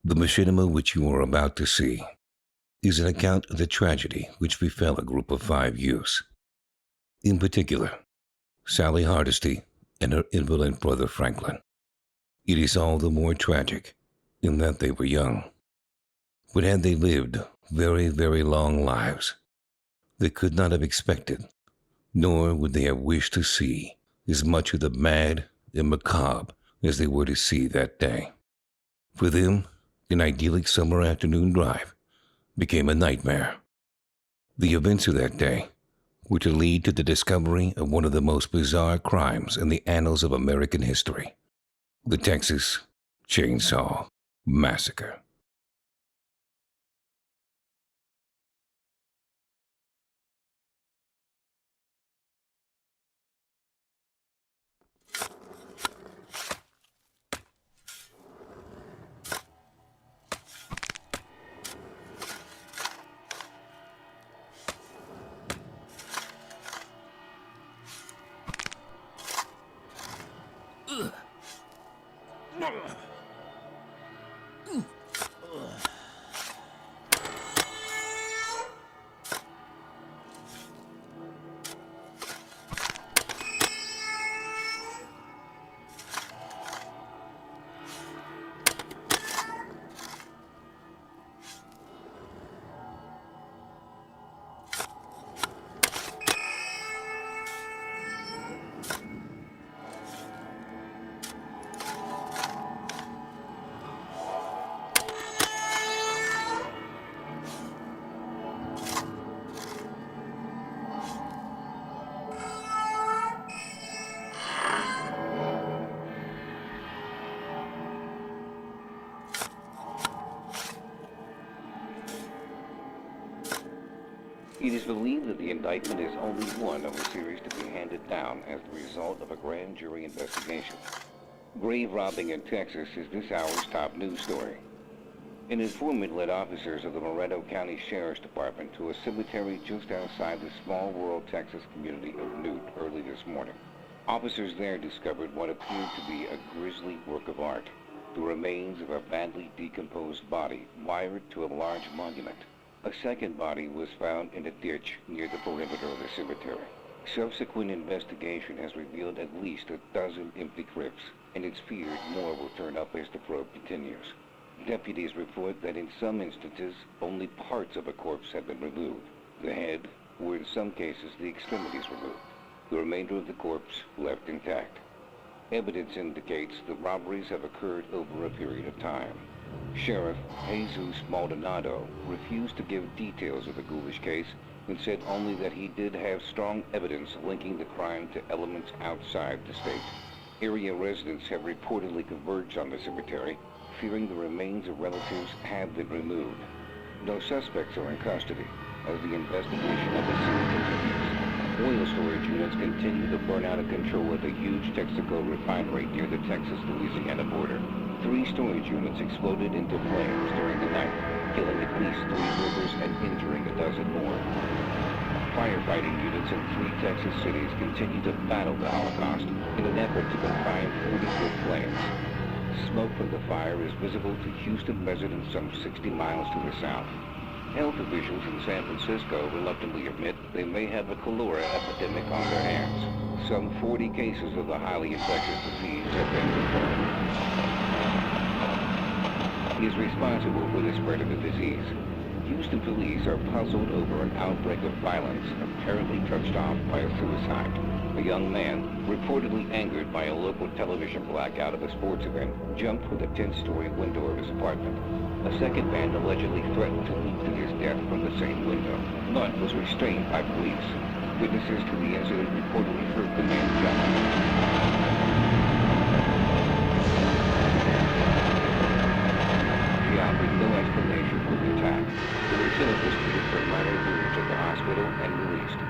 The machinima which you are about to see is an account of the tragedy which befell a group of 5 youths. In particular, Sally Hardesty and her invalid brother Franklin. It is all the more tragic in that they were young. But had they lived very, very long lives, they could not have expected, nor would they have wished to see as much of the mad and macabre as they were to see that day. For them, an idyllic summer afternoon drive became a nightmare. The events of that day were to lead to the discovery of one of the most bizarre crimes in the annals of American history, the Texas Chainsaw Massacre. It is believed that the indictment is only one of a series to be handed down as the result of a grand jury investigation. Grave robbing in Texas is this hour's top news story. An informant led officers of the Laredo County Sheriff's Department to a cemetery just outside the small rural Texas community of Newt early this morning. Officers there discovered what appeared to be a grisly work of art, the remains of a badly decomposed body wired to a large monument. A second body was found in a ditch near the perimeter of the cemetery. Subsequent investigation has revealed at least a dozen empty crypts, and it's feared more will turn up as the probe continues. Deputies report that in some instances, only parts of a corpse have been removed. The head, or in some cases the extremities removed. The remainder of the corpse left intact. Evidence indicates the robberies have occurred over a period of time. Sheriff Jesus Maldonado refused to give details of the ghoulish case and said only that he did have strong evidence linking the crime to elements outside the state. Area residents have reportedly converged on the cemetery, fearing the remains of relatives have been removed. No suspects are in custody as the investigation of the scene continues. Oil storage units continue to burn out of control at the huge Texaco refinery near the Texas-Louisiana border. 3 storage units exploded into flames during the night, killing at least 3 workers and injuring a dozen more. Firefighting units in 3 Texas cities continue to battle the Holocaust in an effort to confine 40-foot flames. Smoke from the fire is visible to Houston residents some 60 miles to the south. Health officials in San Francisco reluctantly admit they may have a cholera epidemic on their hands. Some 40 cases of the highly infectious disease have been confirmed. Is responsible for the spread of the disease. Houston police are puzzled over an outbreak of violence apparently touched off by a suicide. A young man, reportedly angered by a local television blackout of a sports event, jumped from the 10th-story window of his apartment. A second man allegedly threatened to leap to his death from the same window, but was restrained by police. Witnesses to the incident reportedly heard the man jump. She offered no explanation for the attack. The recidivist treated for minor wounds at the hospital and released.